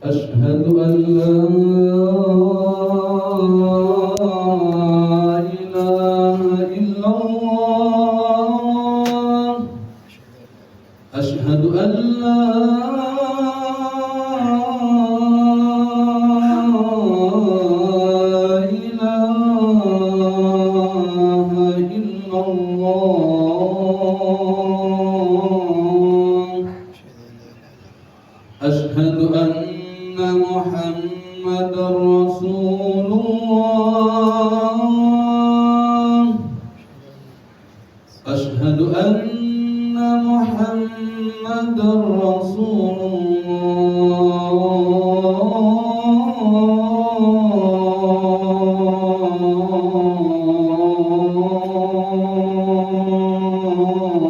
أشهد أن لا إله إلا الله أشهد أن لا إله إلا الله أشهد أن محمدًا رسول الله أشهد أن محمدًا رسول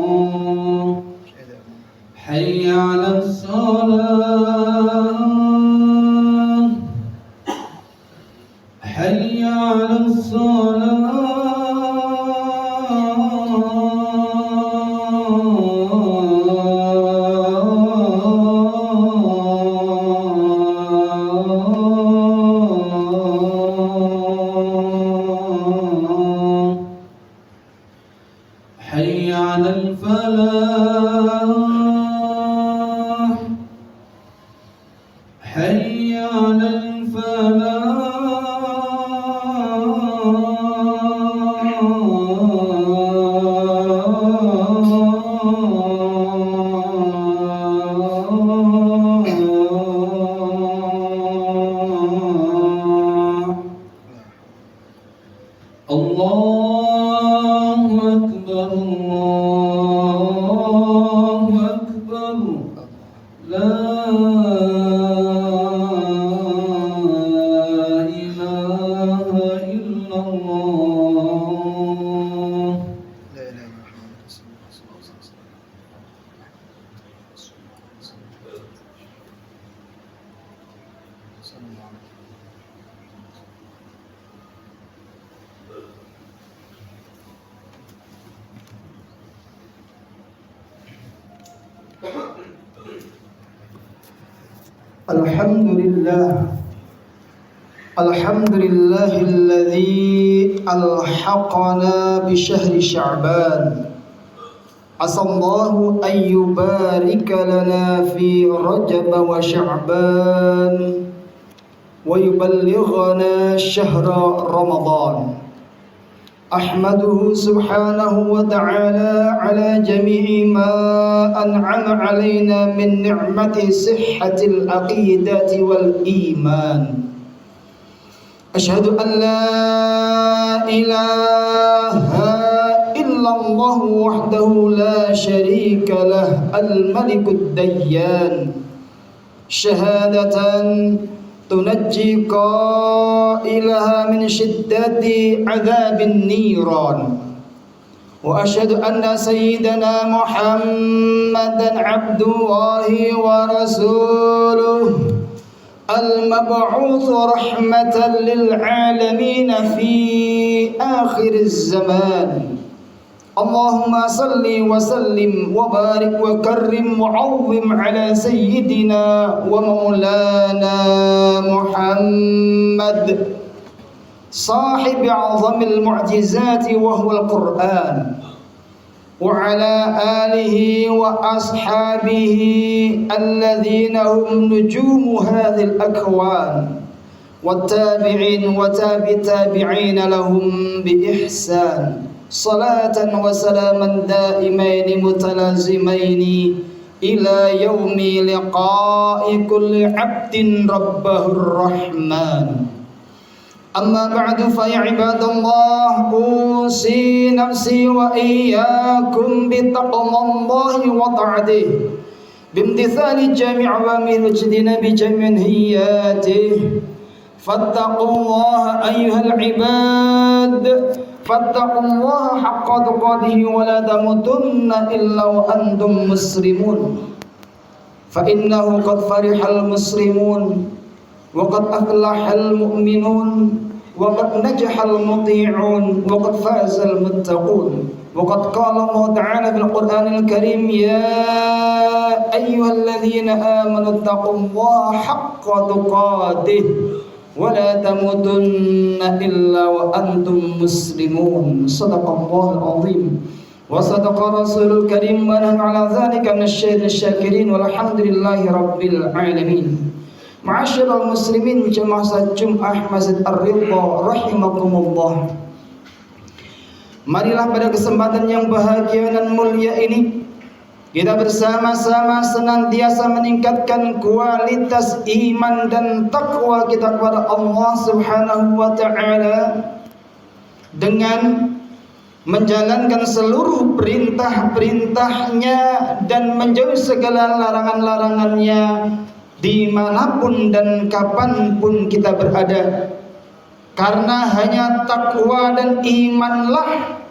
الله حي على الصلاة حي على الصلاة حي على الفلاح حي على الفلاح الله أكبر الله أكبر لا إله إلا الله لا إله إلا محمد رسول الله صلى الله عليه وسلم صلى الله عليه وسلم الحمد لله الذي ألحقنا بشهر شعبان عسى الله أن يبارك لنا في رجب وشعبان ويبلغنا شهر رمضان أحمده سبحانه وتعالى على جميع ما أنعم علينا من نعمة صحة العقيدة والإيمان أشهد أن لا إله إلا الله وحده لا شريك له الملك الديان شهادة تنجي قائلها من شدة عذاب النيران وأشهد أن سيدنا محمدًا عبد الله ورسوله المبعوث رحمة للعالمين في آخر الزمان اللهم صل وسلم وبارك وكرم وعظم على سيدنا ومولانا محمد صاحب أعظم المعجزات وهو القرآن وعلى آله وأصحابه الذين هم نجوم هذه الأكوان والتابعين وتابعين لهم بإحسان صلاة وسلاما دائمين متلازمين إلى يوم لقاء كل عبد ربه الرحمن أما بعد فيا عباد الله أوصي نفسي وإياكم بتقوى الله وطاعته بامتثال جميع أوامره واجتناب بجميع منهياته فاتقوا الله أيها العباد فاتقوا الله حق تقاته ولا تموتن إلا وأنتم مسلمون فإنه قد فرح المسلمون وقد أفلح المؤمنون وقد نجح المطيعون وقد فاز المتقون وقد قال الله تعالى في القرآن الكريم يا أيها الذين آمنوا اتقوا الله حق تقاته ولا تموتن إلا وأنتم مسلمون صدق الله العظيم وصدق رسول الكريم ونحن على ذلك من الشاكرين والحمد لله رب العالمين. Ma'asyiral muslimin jemaah Jumat Masjid Ar-Ridha rahimakumullah. Marilah pada kesempatan yang bahagia dan mulia ini kita bersama-sama senantiasa meningkatkan kualitas iman dan takwa kita kepada Allah Subhanahu wa taala dengan menjalankan seluruh perintah-perintahnya dan menjauhi segala larangan-larangannya dimanapun dan kapanpun kita berada. Karena hanya takwa dan imanlah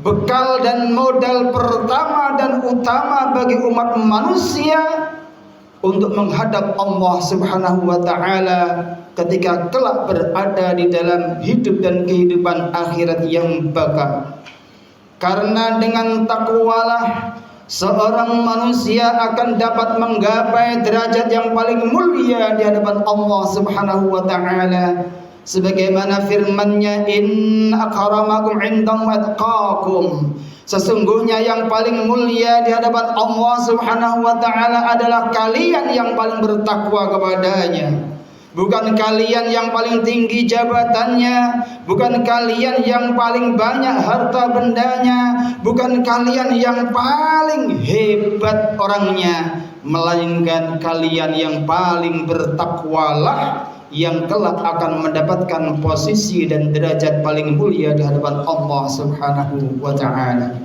bekal dan modal pertama dan utama bagi umat manusia untuk menghadap Allah Subhanahu wa taala ketika kelak berada di dalam hidup dan kehidupan akhirat yang bakal. Karena dengan takwalah seorang manusia akan dapat menggapai derajat yang paling mulia di hadapan Allah Subhanahu wa taala. Sebagaimana firman-Nya, inna akramakum indallahi atqakum, sesungguhnya yang paling mulia di hadapan Allah Subhanahu wa taala adalah kalian yang paling bertakwa kepadanya. Bukan kalian yang paling tinggi jabatannya, bukan kalian yang paling banyak harta bendanya, bukan kalian yang paling hebat orangnya, melainkan kalian yang paling bertakwalah yang kelak akan mendapatkan posisi dan derajat paling mulia di hadapan Allah Subhanahu wa taala.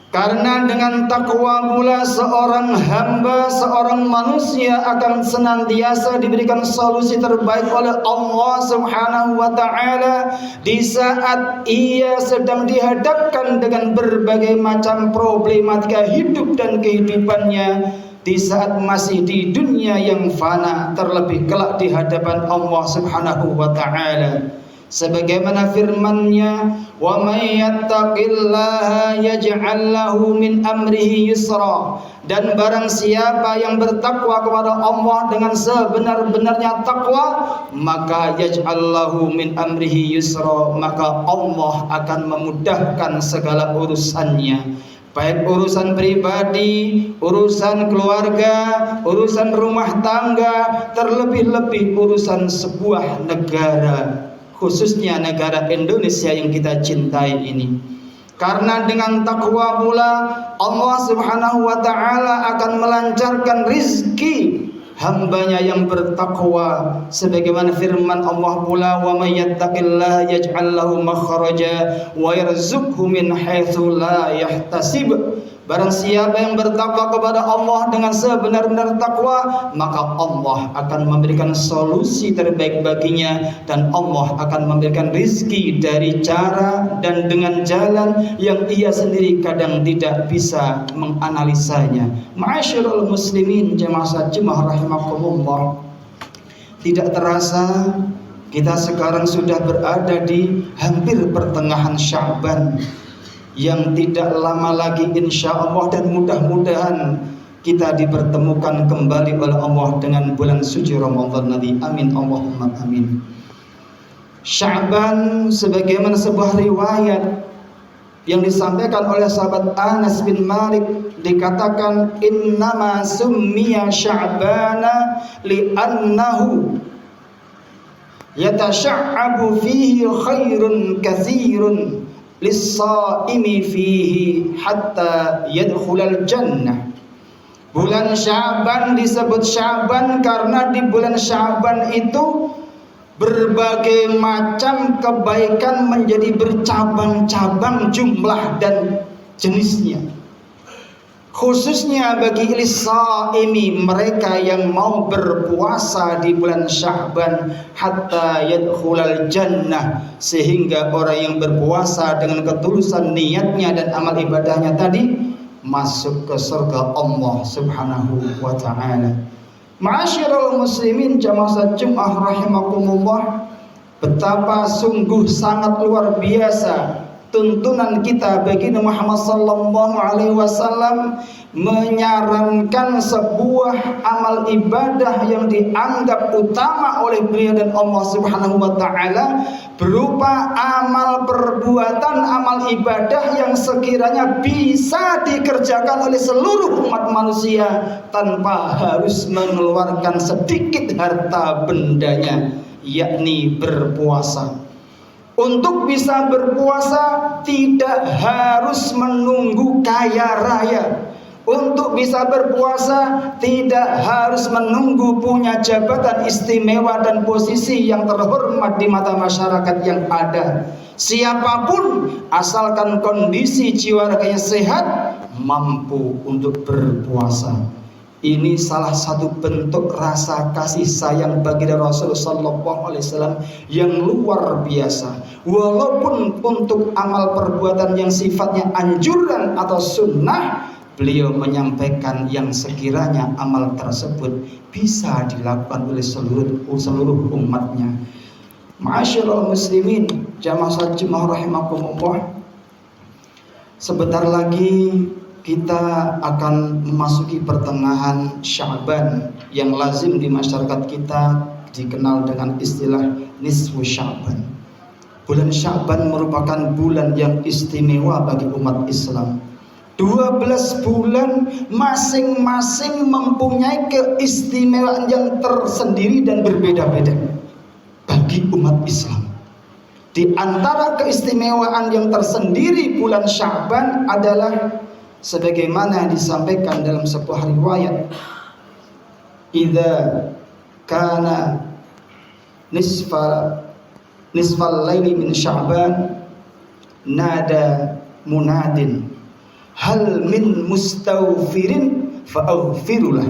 Karena dengan takwa pula seorang hamba, seorang manusia akan senantiasa diberikan solusi terbaik oleh Allah Subhanahu wa taala di saat ia sedang dihadapkan dengan berbagai macam problematika hidup dan kehidupannya. Di saat masih di dunia yang fana, terlebih kelak di hadapan Allah Subhanahu wa taala. Sebagaimana firman-Nya, "Wa may yattaqillaha yaj'al lahu min amrihi yusra." Dan barang siapa yang bertakwa kepada Allah dengan sebenar-benarnya takwa, maka yaj'al lahu min amrihi yusra, maka Allah akan memudahkan segala urusannya. Baik urusan pribadi, urusan keluarga, urusan rumah tangga, terlebih-lebih urusan sebuah negara, khususnya negara Indonesia yang kita cintai ini. Karena dengan takwa pula Allah Subhanahu wa taala akan melancarkan rizki hambanya yang bertakwa, sebagaimana firman Allah pula, wa may yattaqillaha yaj'al lahu makhraja wa yarzuqhu min haitsu la yahtasib. Barang siapa yang bertakwa kepada Allah dengan sebenar-benar takwa, maka Allah akan memberikan solusi terbaik baginya, dan Allah akan memberikan rizki dari cara dan dengan jalan yang ia sendiri kadang tidak bisa menganalisanya. Ma'asyiral muslimin jamaah Jumat rahimakumullah. Tidak terasa kita sekarang sudah berada di hampir pertengahan Sya'ban, yang tidak lama lagi insya Allah dan mudah-mudahan kita dipertemukan kembali oleh Allah dengan bulan suci Ramadan nanti. Amin Allahumma amin. Sya'ban sebagaimana sebuah riwayat yang disampaikan oleh sahabat Anas bin Malik, dikatakan innama summiya Sya'bana li'annahu yatasha'abu fihi khairun katsirun lis-shaimi fihi hatta yadkhulal jannah. Bulan Sya'ban disebut Sya'ban karena di bulan Sya'ban itu berbagai macam kebaikan menjadi bercabang-cabang jumlah dan jenisnya. Khususnya bagi lis-shaimi, mereka yang mau berpuasa di bulan Sya'ban, hatta yadkhulal jannah, sehingga orang yang berpuasa dengan ketulusan niatnya dan amal ibadahnya tadi masuk ke surga Allah Subhanahu wa taala. Ma'asyiral muslimin jamaah Jumat rahimakumullah, betapa sungguh sangat luar biasa tuntunan kita baginda Muhammad sallallahu alaihi wasallam menyarankan sebuah amal ibadah yang dianggap utama oleh beliau dan Allah Subhanahu wa taala berupa amal perbuatan, amal ibadah yang sekiranya bisa dikerjakan oleh seluruh umat manusia tanpa harus mengeluarkan sedikit harta bendanya, yakni berpuasa. Untuk bisa berpuasa tidak harus menunggu kaya raya. Untuk bisa berpuasa tidak harus menunggu punya jabatan istimewa dan posisi yang terhormat di mata masyarakat yang ada. Siapapun asalkan kondisi jiwa raganya sehat mampu untuk berpuasa. Ini salah satu bentuk rasa kasih sayang baginda Rasul sallallahu alaihi wasallam yang luar biasa. Walaupun untuk amal perbuatan yang sifatnya anjuran atau sunnah, beliau menyampaikan yang sekiranya amal tersebut bisa dilakukan oleh seluruh umatnya. Ma'asyiral muslimin, jamaah salat Jumat rahimakumullah. Sebentar lagi kita akan memasuki pertengahan Sya'ban yang lazim di masyarakat kita dikenal dengan istilah nisfu Sya'ban. Bulan Sya'ban merupakan bulan yang istimewa bagi umat Islam. 12 bulan masing-masing mempunyai keistimewaan yang tersendiri dan berbeda-beda bagi umat Islam. Di antara keistimewaan yang tersendiri bulan Sya'ban adalah sebagaimana disampaikan dalam sebuah riwayat, idza kana nisfal laili min Sya'ban nada munadin hal min mustawfirin fa'aghfirulah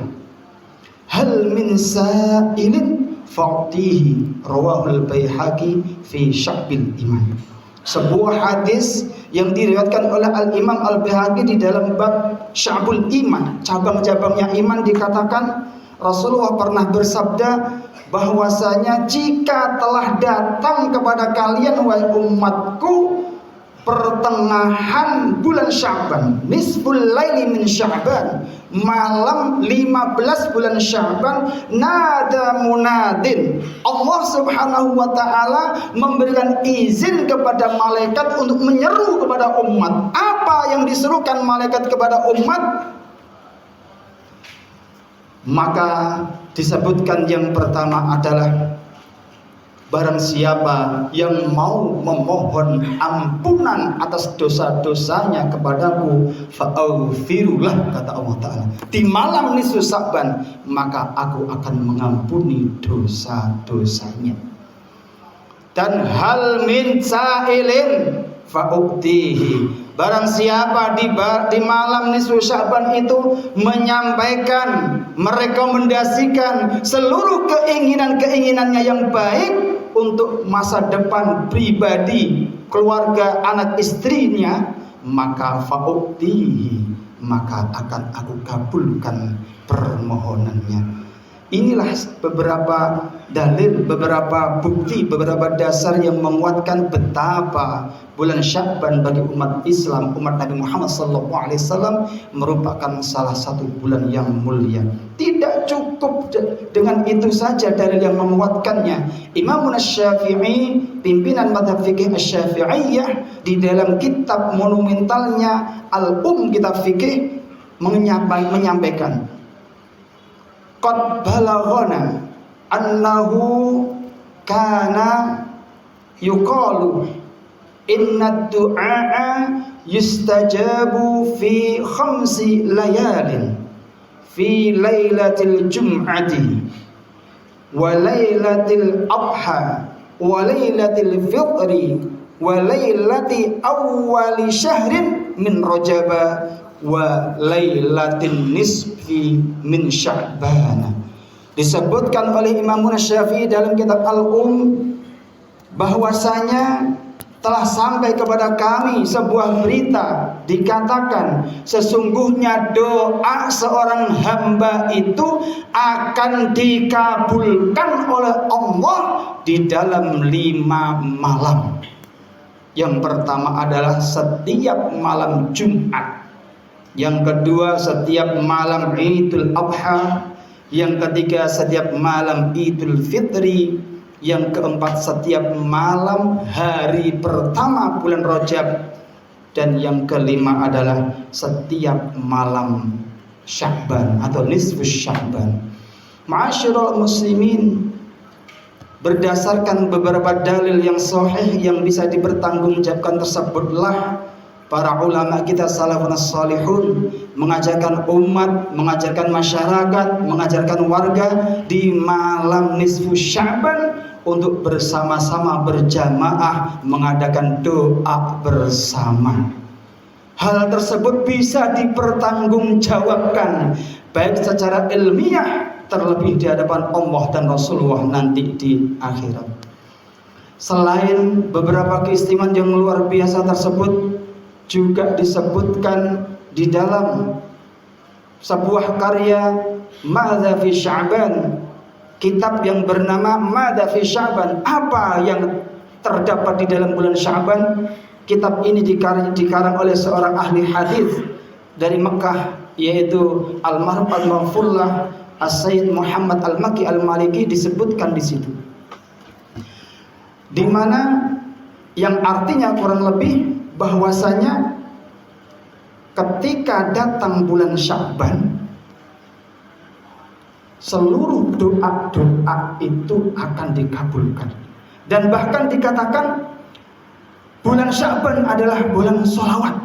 hal min sa'ilin fa'tihi, rawahul Baihaqi fi Sya'bil Iman. Sebuah hadis yang diriwayatkan oleh Al-Imam Al-Baihaqi di dalam bab Sya'bul Iman, cabang-cabangnya iman, dikatakan Rasulullah pernah bersabda bahwasanya jika telah datang kepada kalian wahai umatku pertengahan bulan Sya'ban, nisful laili min Sya'ban, malam 15 bulan Sya'ban, nada munadin, Allah Subhanahu wa taala memberikan izin kepada malaikat untuk menyeru kepada umat. Apa yang diserukan malaikat kepada umat? Maka disebutkan yang pertama adalah barang siapa yang mau memohon ampunan atas dosa-dosanya kepadaku, fa'aghfirullah, kata Allah Ta'ala, di malam nisfu Sya'ban, maka aku akan mengampuni dosa-dosanya. Dan hal min sa'ilin fa'uktihi, barang siapa di malam nisfu Sya'ban itu menyampaikan, merekomendasikan seluruh keinginan-keinginannya yang baik untuk masa depan pribadi, keluarga, anak istrinya, maka fa'uktihi, maka akan aku kabulkan permohonannya. Inilah beberapa dalil, beberapa bukti, beberapa dasar yang menguatkan betapa bulan Sya'ban bagi umat Islam, umat Nabi Muhammad SAW merupakan salah satu bulan yang mulia. Tidak cukup dengan itu saja dalil yang menguatkannya. Imam Asy-Syafi'i, pimpinan mazhab fikih Asy-Syafi'iyah, di dalam kitab monumentalnya kitab fikih menyampaikan, qad balaghana annahu kana yuqalu inna du'a yustajabu fi khamsi layalin fi lailatil jum'ati wa lailatil adha wa lailatil fitri wa lailati awwali syahrin min rajaba wa lailatin nisfi min Sya'ban. Disebutkan oleh Imam Asy-Syafi'i dalam kitab bahwasanya telah sampai kepada kami sebuah berita, dikatakan sesungguhnya doa seorang hamba itu akan dikabulkan oleh Allah di dalam 5 malam. Yang pertama adalah setiap malam Jumat. Yang kedua setiap malam Idul Adha. Yang ketiga setiap malam Idul Fitri. Yang keempat setiap malam hari pertama bulan Rajab. Dan yang kelima adalah setiap malam Sya'ban atau nisfu Sya'ban. Ma'asyiral muslimin, berdasarkan beberapa dalil yang sahih yang bisa dipertanggungjawabkan tersebutlah para ulama kita salafun salihun mengajarkan umat, mengajarkan masyarakat, mengajarkan warga di malam nisfu Sya'ban untuk bersama-sama berjamaah mengadakan doa bersama. Hal tersebut bisa dipertanggungjawabkan baik secara ilmiah, terlebih di hadapan Allah dan Rasulullah nanti di akhirat. Selain beberapa keistimewaan yang luar biasa tersebut, juga disebutkan di dalam sebuah karya Madza fi Sya'ban, kitab yang bernama Madza fi Sya'ban, apa yang terdapat di dalam bulan Sya'ban. Kitab ini dikarang oleh seorang ahli hadis dari Mekah, yaitu almarhum al-Maghfurlah As-Sayyid Muhammad Al-Makki Al-Maliki. Disebutkan di situ, di mana yang artinya kurang lebih bahwasanya ketika datang bulan Sya'ban, seluruh doa-doa itu akan dikabulkan. Dan bahkan dikatakan bulan Sya'ban adalah bulan sholawat.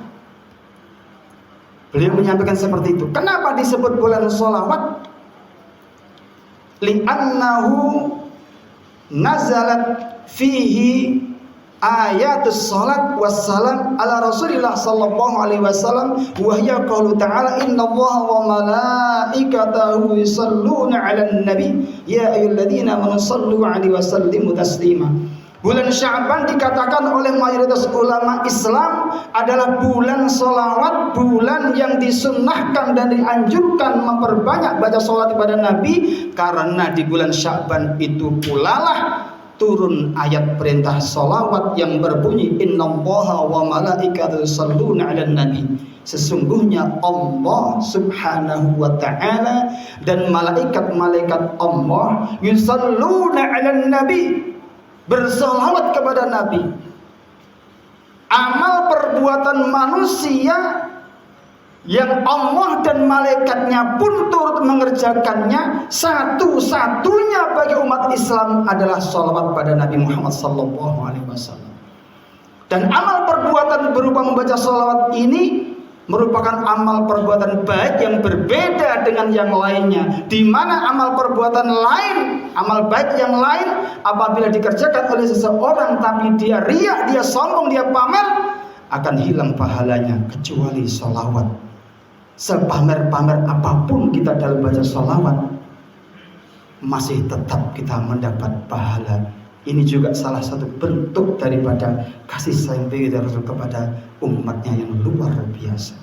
Beliau menyampaikan seperti itu. Kenapa disebut bulan sholawat? Li'annahu nazalat fihi ayatus salat wassalam ala Rasulillah sallallahu alaihi wasallam wa hiya qaulu ta'ala innallaha wa malaikatahu yusalluna 'alan nabi ya ayyuhalladzina amanu sallu 'alaihi wa sallimu taslima. Bulan Sya'ban dikatakan oleh mayoritas ulama Islam adalah bulan sholawat, bulan yang disunnahkan dan dianjurkan memperbanyak baca sholawat kepada Nabi, karena di bulan Sya'ban itu pulalah turun ayat perintah sholawat yang berbunyi innallaha wa malaikatahu yusholluna 'alan nabi. Sesungguhnya Allah subhanahu wa ta'ala dan malaikat-malaikat Allah yusholluna 'alan nabi, bersolawat kepada Nabi. Amal perbuatan manusia yang Allah dan malaikatnya pun turut mengerjakannya, satu-satunya bagi umat Islam adalah sholawat pada Nabi Muhammad SAW. Dan amal perbuatan berupa membaca sholawat ini merupakan amal perbuatan baik yang berbeda dengan yang lainnya, di mana amal perbuatan lain, amal baik yang lain apabila dikerjakan oleh seseorang tapi dia riya, dia sombong, dia pamer, akan hilang pahalanya, kecuali sholawat. Sepamer-pamer apapun kita dalam baca sholawat, masih tetap kita mendapat pahala. Ini juga salah satu bentuk daripada kasih sayang dari Rasul kepada umatnya yang luar biasa.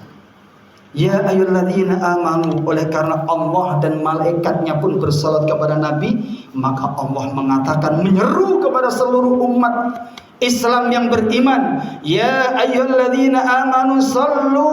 Ya ayyuhalladzina amanu, oleh karena Allah dan malaikatnya pun bersalat kepada Nabi, maka Allah mengatakan, menyeru kepada seluruh umat Islam yang beriman, ya ayyuhalladzina amanu sallu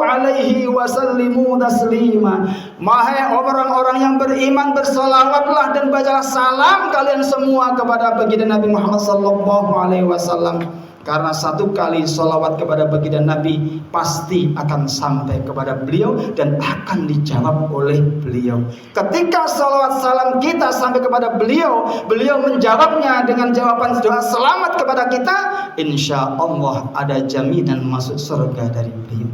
alaihi wa sallimu taslima. Wahai orang-orang yang beriman, bersolawatlah dan bacalah salam kalian semua kepada baginda Nabi Muhammad sallallahu alaihi wasallam. Karena satu kali solawat kepada baginda Nabi pasti akan sampai kepada beliau dan akan dijawab oleh beliau. Ketika solawat salam kita sampai kepada beliau, beliau menjawabnya dengan jawaban doa selamat kepada kita, insya Allah ada jaminan masuk surga dari beliau.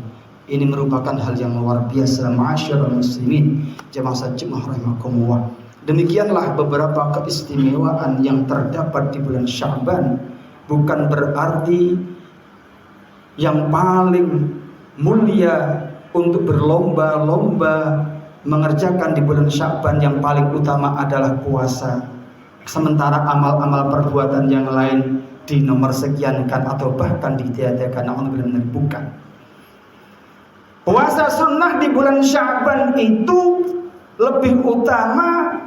Ini merupakan hal yang luar biasa. Ma'asyiral muslimin, jamaah Jumat rahimakumullah. Demikianlah beberapa keistimewaan yang terdapat di bulan Sya'ban. Bukan berarti yang paling mulia untuk berlomba-lomba mengerjakan di bulan Sya'ban yang paling utama adalah puasa. Sementara amal-amal perbuatan yang lain di nomor sekiankan atau bahkan ditiadakan. Alhamdulillah, bukan. Puasa sunnah di bulan Sya'ban itu lebih utama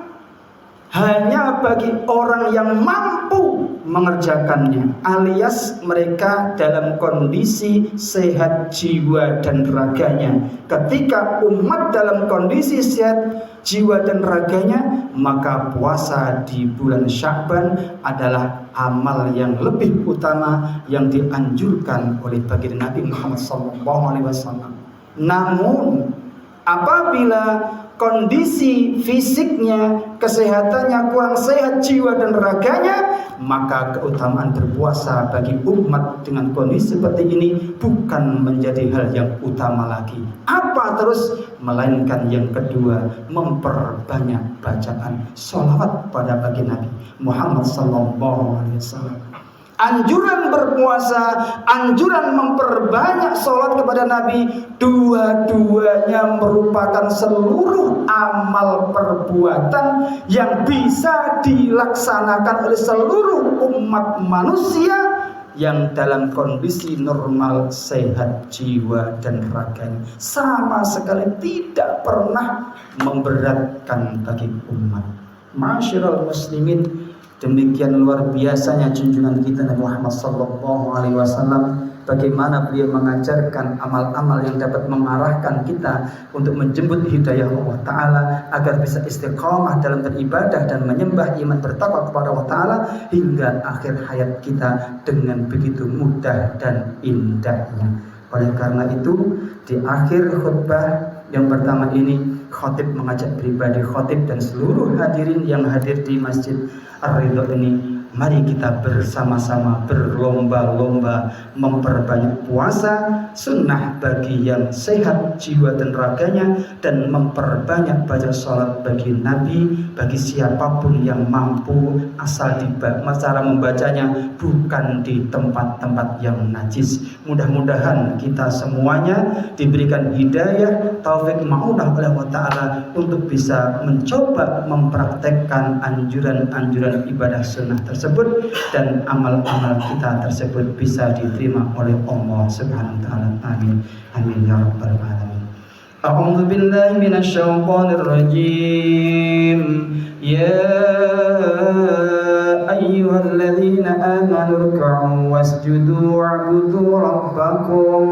hanya bagi orang yang mampu mengerjakannya, alias mereka dalam kondisi sehat jiwa dan raganya. Ketika umat dalam kondisi sehat jiwa dan raganya, maka puasa di bulan Sya'ban adalah amal yang lebih utama yang dianjurkan oleh baginda Nabi Muhammad SAW. Namun apabila kondisi fisiknya, kesehatannya kurang sehat jiwa dan raganya, maka keutamaan berpuasa bagi umat dengan kondisi seperti ini bukan menjadi hal yang utama lagi. Apa terus? Melainkan yang kedua, memperbanyak bacaan sholawat pada baginda Nabi Muhammad SAW. Anjuran berpuasa, anjuran memperbanyak sholat kepada Nabi, dua-duanya merupakan seluruh amal perbuatan yang bisa dilaksanakan oleh seluruh umat manusia yang dalam kondisi normal, sehat jiwa dan raganya, sama sekali tidak pernah memberatkan bagi umat. Ma'asyiral muslimin, demikian luar biasanya junjungan kita Nabi Muhammad SAW. Bagaimana beliau mengajarkan amal-amal yang dapat mengarahkan kita untuk menjemput hidayah Allah Ta'ala, agar bisa istiqamah dalam beribadah dan menyembah, iman, bertakwa kepada Allah Ta'ala hingga akhir hayat kita dengan begitu mudah dan indahnya. Oleh karena itu, di akhir khutbah yang pertama ini, khatib mengajak pribadi khatib dan seluruh hadirin yang hadir di Masjid Ar-Ridha ini, mari kita bersama-sama berlomba-lomba memperbanyak puasa sunnah bagi yang sehat jiwa dan raganya, dan memperbanyak baca sholat bagi Nabi bagi siapapun yang mampu, asal cara membacanya bukan di tempat-tempat yang najis. Mudah-mudahan kita semuanya diberikan hidayah, taufik, ma'unah oleh Allah Ta'ala untuk bisa mencoba mempraktekkan anjuran-anjuran ibadah sunnah tersebut, dan amal-amal kita tersebut bisa diterima oleh Allah Subhanahu wa Ta'ala. Amin. Amin ya rabbal alamin. A'udzu billahi minasyaitonir rajim. Ya ayyuhalladzina amanu ruk'u wasjudu wa'budu rabbakum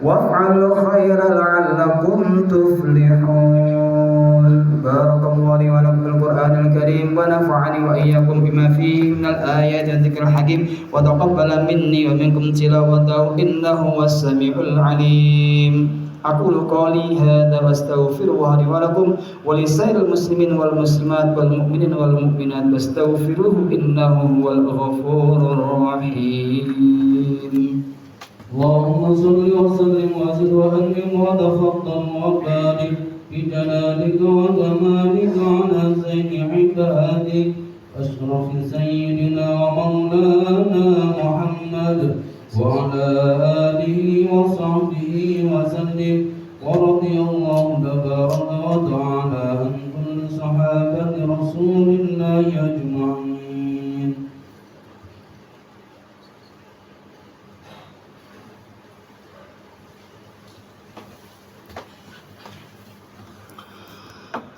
waf'alul khaira la'allakum tuflihun. Barakallahu li wa lakum bil Qur'anil Karim wa nafa'ani wa iyyakum bima fihi minal ayati wa dzikril hakim wa taqabbala minni wa minkum tilawatahu innahu was-sami'ul 'alim. Aqulu qawli hadza wastaghfirullaha li wa lakum wa lisairil muslimin wal muslimat wal mu'minin wal mu'minat wastaghfiruhu innahu huwal ghafurur rahim. Allahumma shalli wa sallim wa zid wa an'im wa tafaddal wa barik bi jalalika wa kamalika ala sayyidi ibadik asrafi sayyidina wa maulana Muhammad wa ala alihi wa sahbihi wa sallim wa radiyallahu tabaraka wa ta'ala an kulli sahabati rasulillahi ajma'in.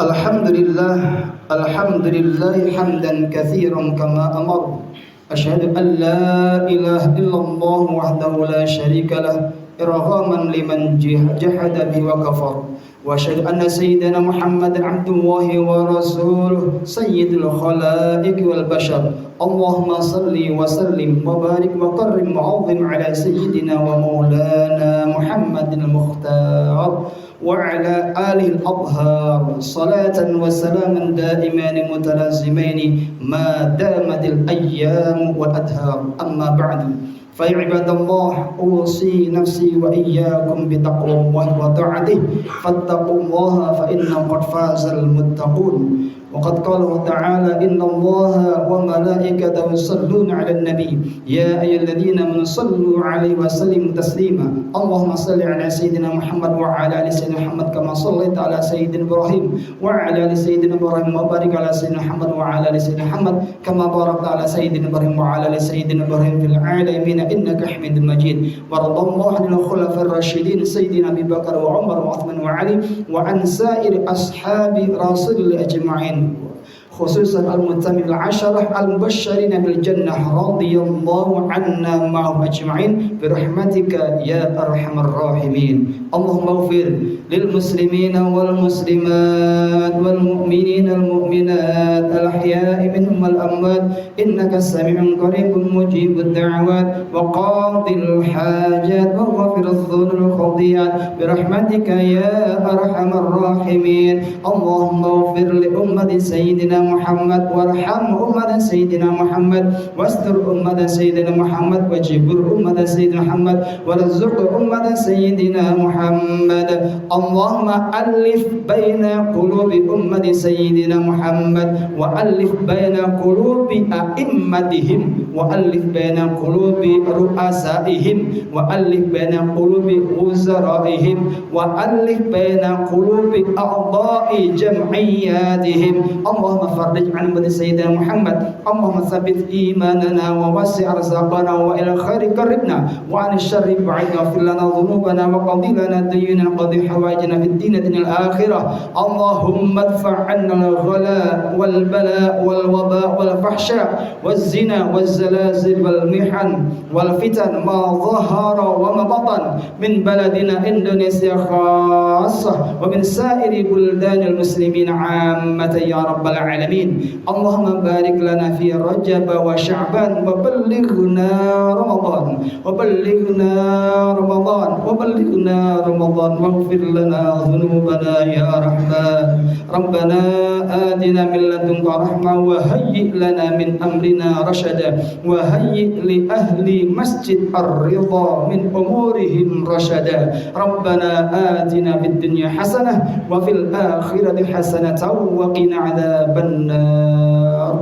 Alhamdulillah, alhamdulillah hamdan katsiran kama amar. Asyhadu an la ilaha illallah wahdahu la syarika lah irghaman liman jahada bihi wa kafar. Wa asyhadu anna sayyidina Muhammadan abdullahi wa rasuluh sayyidul khalaiq wal bashar. Allahumma salli wa sallim wa barik wa karrim wa 'azzim ala sayyidina wa maulana Muhammadin al-mukhtar وعلى آله الأطهار صلاة وسلاما دائمان متلازمين ما دامت الأيام والأدهار. أما بعد فيا عباد الله أوصي نفسي وإياكم بتقوى الله وطاعته فاتقوا الله فإنه قد فاز المتقون. وقد قال تعالى إن الله وملائكته يصلون على النبي يا أيها الذين آمنوا صلوا عليه وسلموا تسليما. اللهم صل على سيدنا محمد وعلى آل سيدنا محمد كما صليت على سيدنا إبراهيم وعلى آل سيدنا إبراهيم وبارك على سيدنا محمد وعلى آل سيدنا محمد كما باركت على سيدنا إبراهيم وعلى آل سيدنا إبراهيم في العالمين إنك حميد مجيد. وارض الله عن الخلفاء الراشدين سيدنا أبي بكر وعمر وعثمان وعلي وعن سائر أصحاب رسول الله أجمعين khususan al-mutamim al-asharah al-mubasysyirin bil jannah radhiyallahu anna ma'hum ajma'in bi rahmatika ya arhamar rahimin. Allahumma ighfir lil muslimina wal muslimat wal mu'minina wal mu'minat al ahya'i minhum wal amwat innaka sami'un qaribun mujibud da'awat wa qadil hajat wa ghafirudz dzunub khati'at bi rahmatika ya arhamar rahimin. Allahumma ighfir li ummati sayyidina Muhammad warham ummata sayyidina Muhammad wastur ummata sayyidina Muhammad wajibur ummata sayyidina Muhammad warzuq ummata sayyidina Muhammad. Allahumma alif baina qulubi ummati sayyidina Muhammad wa alif baina qulubi a'immatihim wa alif baina qulubi ru'asaihim wa alif baina qulubi wuzaraihim wa alif baina qulubi a'dha'i jam'iyyatihim. Allahumma farrij an ummati sayyidina Muhammad. Allahumma tsabbit imanana wa wasi' arzaqana wa ila khairi qaribna wa an syarri ba'idna fil lana dhunubana wa qadi lana dayyuna qadi hawaijana fid din dan al akhirah. Allahumma adfa' 'anna al ghala wal bala wal waba wal fahsya waz zina waz zalazil wal mihan wal fitan ma dhahara wa ma batan min baladina Indonesia khassah wa min sa'iri buldanil muslimin 'ammatan ya rabbal alamin. Allahumma barik lana fi Rajab wa Sya'ban wa ballighna Ramadan wa ballighna Ramadan wa ballighna Ramadan waghfir lana dhunubana ya Rahman. Rabbana atina min ladunka rahmah wa hayyi lana min amrina rashada wa hayyi li ahli masjid ar-ridha min umurihim rashada. Rabbana atina fid dunya hasanah wa fil akhirati hasanatan wa qina adzaban nar.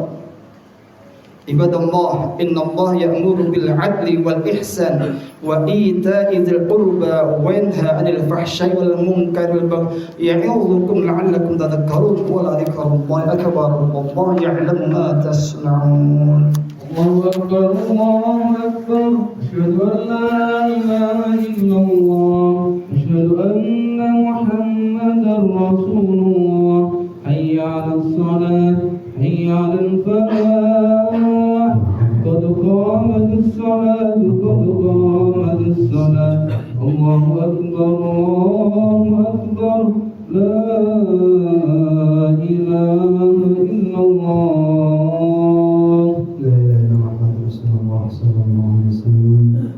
Ibadallah, innallaha ya'muru bil 'adli wal ihsan wa ita'i dzil qurba wa yanha 'anil fahsya'i wal munkari wal baghi ya'idzukum la'allakum tadhakkarun wa la dzikrullahi akbar wallahu ya'lamu ma tasna'un. Allahu akbar, Allahu akbar, asyhadu an la ilaha illallah, asyhadu anna Muhammadar Rasulullah. Hayya 'alas shalah, hayya 'alal falah, qad qamatis salat, qad qamatis salat. Allahu akbar, Allahu akbar, la ilaha illallah. La ilaha illallah Rasulullah sallallahu alaihi wasallam.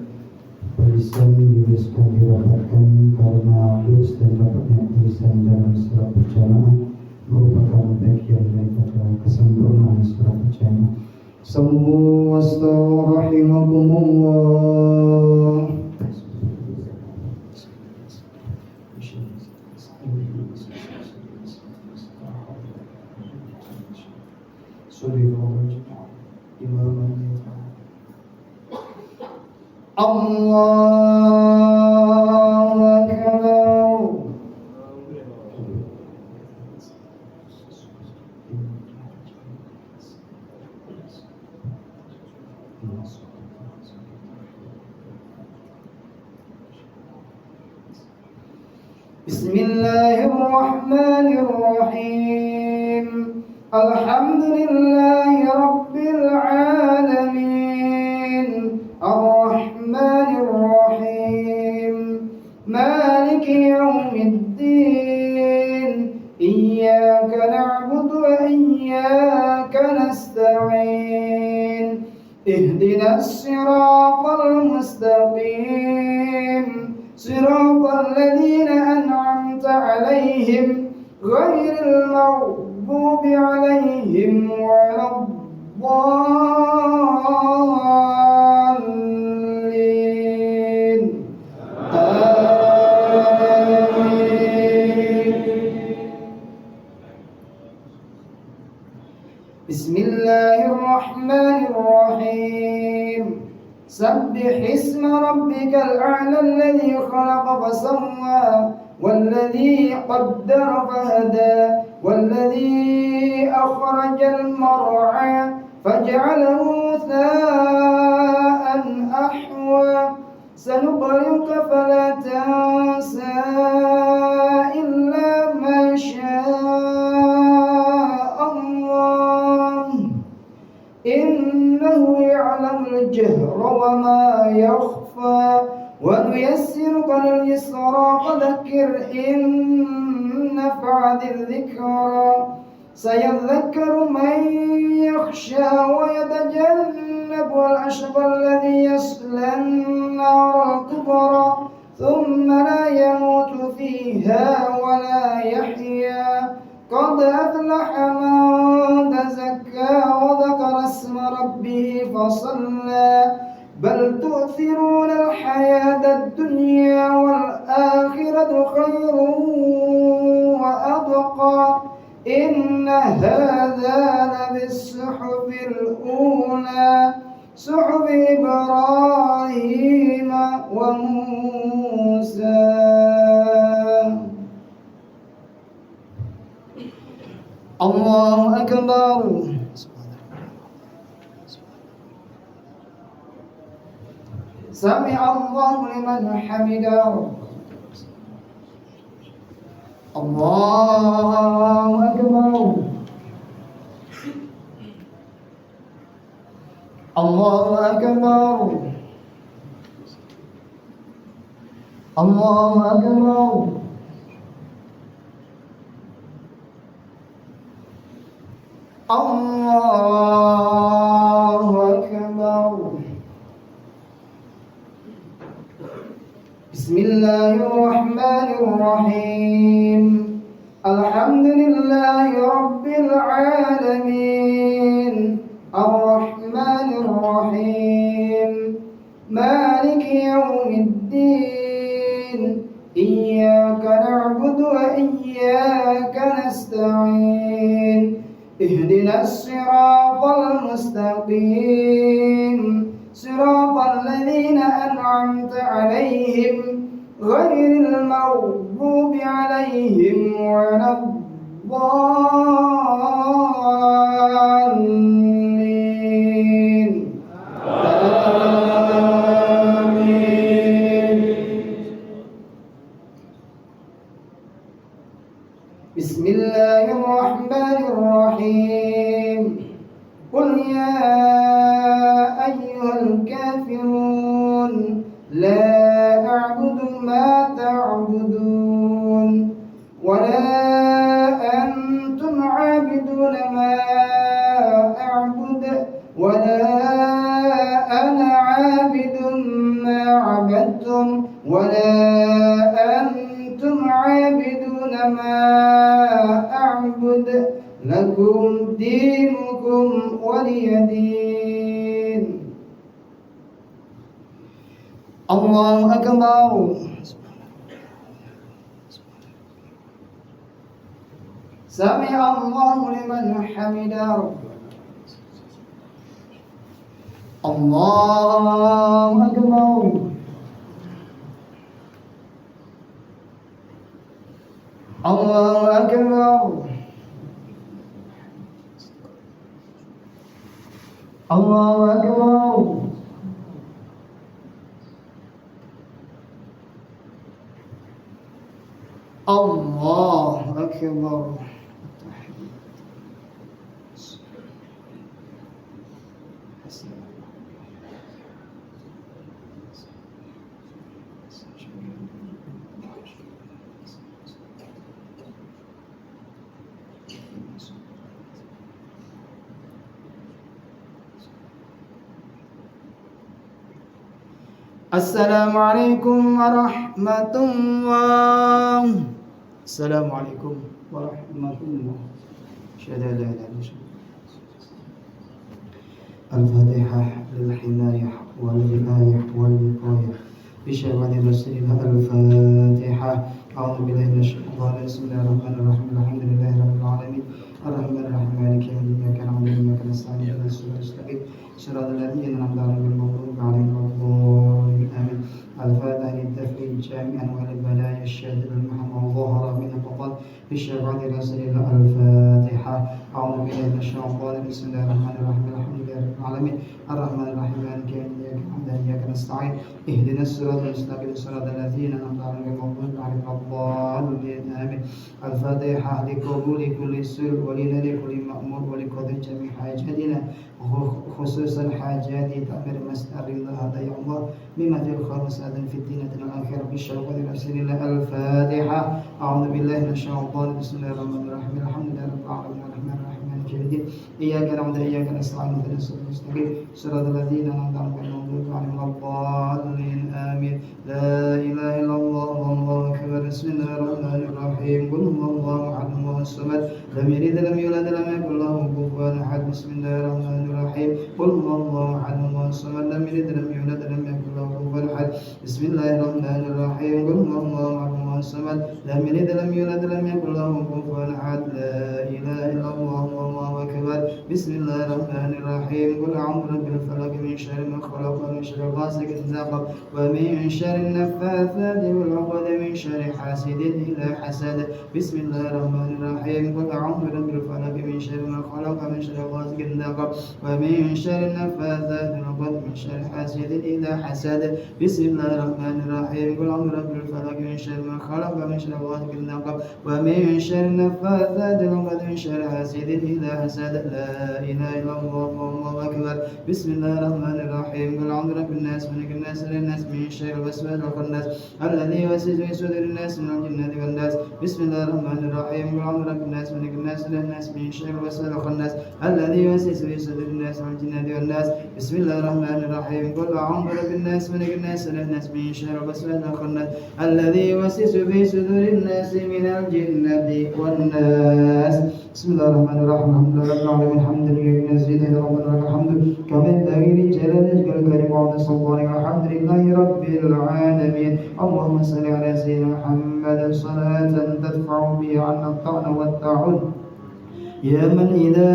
Tulisan dituliskan dirapatkan karena harus dan dapatnya tulisan dalam surat berjamaah merupakan bagian daripada kesempurnaan surat berjamaah. Sallu wastaghfirukumullah. Allahu akbar. Bismillahirrahmanirrahim. Alhamdulillahi rabbil alamin. Ar-Rahmanir Rahim. Maliki yaumiddin. Iyyaka na'budu wa iyyaka nasta'in. Ihdinas siratal mustaqim. Siratal ladzina an'amta 'alaihim ghairil maghdubi 'alaihim waladdallin. Amin. Bismillahirrahmanirrahim. Sabbih isma rabbikal a'la alladhi khalaqa fasawwa walladhi qaddara fahada walladhi akhrajal mar'a faj'alahu tha'an ahwa sanuqri'uka fala tansa illa ma sha'a Allah إنه يعلم الجهر وما يخفى ونيسرك لليسرى فذكر إن نفعت الذكرى سيذكر من يخشى ويتجنبها الأشقى الذي يصلى النار الكبرى ثم لا يموت فيها ولا يحيا قد أفلح من تزكى وذكر اسم ربه فصلى بل تؤثرون الحياة الدنيا والآخرة خير وأبقى إن هذا لبالصحف الأولى صحف إبراهيم وموسى. الله أكبر. سمع الله لمن حمده. الله أكبر. الله أكبر. الله أكبر. الله أكبر. بسم الله الرحمن الرحيم الحمد لله رب العالمين الرحمن الرحيم مالك يوم الدين إياك نعبد وإياك نستعين اهدنا الصراط المستقيم صراط الذين أنعمت عليهم غير المغضوب عليهم ولا الضالين آمين. بسم الله الرحمن الرحيم قل يا أيها الكافرون لا أعبد ما تعبدون ولا أنتم عابدون ما أعبد ولا أنا عابد ما عبدتم ولا أنتم عابدون ما أعبد لكم دينكم ولي دين. الله أكبر. سمع الله لمن حمده. الله أكبر. الله أكبر. الله أكبر. الله أكبر. السلام عليكم ورحمة الله. السلام عليكم ورحمة الله. أشهد أن لا إله إلا الله. الفاتحة للحماية والولاية والوقاية بشهادة رسول الله. الفاتحة. أعوذ بالله من الشيطان الرجيم. بسم الله الرحمن الرحيم الحمد لله رب العالمين الرحمن الرحيم مالك يوم الدين إياك نعبد وإياك نستعين اهدنا الصراط المستقيم صراط الذين أنعمت عليهم غير المغضوب عليهم ولا الضالين آمين. الفاتحة للدفع جامعا وللبلايا الشادد المحمى وظهر من الفقد بشفاعة رسول الله. الفاتحة. أعوذ أعوذ بالله من الشيطان بسم الله الرحمن الرحيم الحمد لله رب العالمين الرحمن الرحيم مالك يوم الدين إياك نعبد وإياك نستعين اهدنا الصراط المستقيم صراط الذين أنعمت عليهم غير المغضوب عليهم ولا الضالين آمين. الفاتحة لقبول كل سر ولنا لكل مأمور ولقضاء جميع حاجاتنا خصوصا حاجات تأمير مسأل الله هذا يا الله بما في الخير وسعادة في الدين والآخرة بالشرف ورسول الله. الفاتحة. أعوذ بالله من الشيطان بسم الله الرحمن الرحيم الحمد لله رب العالمين الرحمن الرحيم مالك يوم الدين إياك نعبد وإياك نستعين اهدنا الصراط المستقيم صراط الذين أنعمت عليهم غير المغضوب عليهم ولا الضالين آمين. لا إله إلا الله والله أكبر. بسم الله الرحمن الرحيم قل هو الله أحد الله الصمد لم يلد لم يولد لم يكن له كفوا أحد. بسم الله الرحمن الرحيم قل هو الله أحد الله الصمد لم يلد لم يولد لم يكن له كفوا أحد. بسم الله الرحمن الرحيم قل هو الله أحد الله الصمد لم يلد لم يولد لم يكن له كفوا أحد. لا إله إلا الله والله أكبر. بسم الله الرحمن الرحيم قل أعوذ برب الفلق من شر ما خلق ومن شر غاسق إذا وقب ومن شر النفاثات في العقد من شر حاسد إذا حسد. بسم الله الرحمن الرحيم قل أعوذ برب الفلق من شر ما خلق ومن شر غاسق إذا وقب ومن شر النفاثات في العقد من شر حاسد إذا حسد. بسم الله الرحمن الرحيم قل أعوذ برب الفلق من شر ما خلق ومن شر غاسق إذا وقب ومن شر النفاثات في العقد من شر حاسد إذا حسد. لا إله إلا الله والله أكبر. بسم الله الرحمن الرحيم قل أعوذ برب الناس ملك الناس إله الناس من شر الوسواس الخناس الذي يوسوس في صدور الناس من الجنة والناس. بسم الله الرحمن الرحيم قل أعوذ برب الناس ملك الناس إله الناس من شر الوسواس الخناس الذي يوسوس في صدور الناس من الجنة والناس. بسم الله الرحمن الرحيم قل أعوذ برب الناس ملك الناس إله الناس من شر الوسواس الخناس الذي يوسوس في صدور الناس من الجنة والناس. بسم الله الرحمن الرحيم الحمد لله رب العالمين الحمد لله نزيد ربنا لك الحمد كما ينبغي لجلال وجهك الكريم وعظيم سلطانك الحمد لله رب العالمين. اللهم صل على سيدنا محمد صلاة تدفع به عنا الطعن والطاعون يا من إذا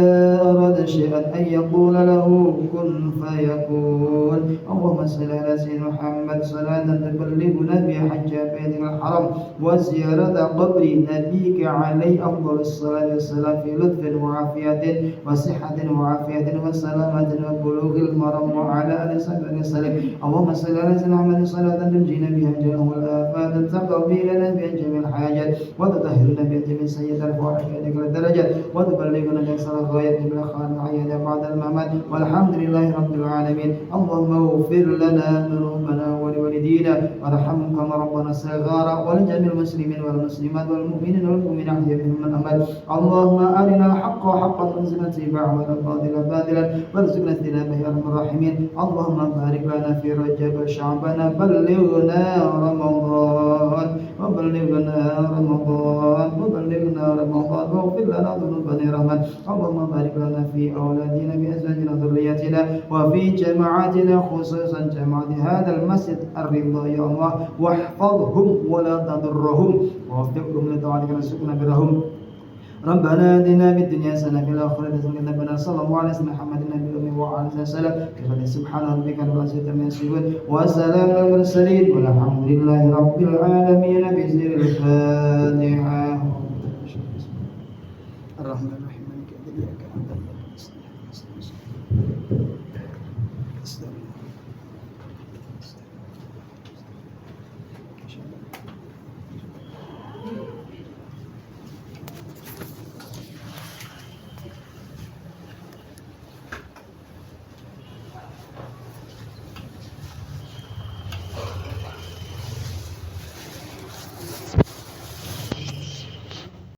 أراد شيئا أن يقول له كن فيكون. اللهم صل على سيدنا محمد صلاة تبلغنا بها حج بيتك الحرام وزيارة قبر نبيك عليه أفضل الصلاة والسلام في لطف وعافية وصحة وعافية وسلامة وبلوغ المرام وعلى آله وصحبه وسلم. اللهم صل على سيدنا محمد صلاة تنجينا بها الجنة والآفات تقضي لنا بها جميع الحاجات وتطهرنا بها جميع سيئات الفواحش والدرجات وتبلغنا بأقصى الغايات من الخالق عيانا بعد الممات والحمد لله رب العالمين. اللهم اغفر لنا ذنوبنا ولوالدينا وارحمهم كما ربنا صغارا ولجميع المسلمين والمسلمات والمؤمنين والمؤمنات منهم من أمات. اللهم أرنا الحق حقا وارزقنا اتباعه والباطل باطلا وارزقنا اجتنابه يا رب الراحمين. اللهم بارك لنا في رجب وشعبان بلغنا رمضان وبلغنا رمضان واغفر لنا ذنوبنا يا رحمن. اللهم بارك لنا في أولادنا في أزواجنا وذرياتنا وفي جماعاتنا خصوصا جماعة هذا المسجد الرضا يا الله واحفظهم ولا تضرهم ووفقهم لطاعتك وارزقنا برهم. ربنا آتنا في الدنيا حسنة وفي الآخرة حسنة وقنا عذاب النار. صلى الله على سيدنا محمد النبي الأمي وعلى آله وسلم. سبحان ربك رب العزة عما يصفون وسلام على المرسلين والحمد لله رب العالمين. بسم الله.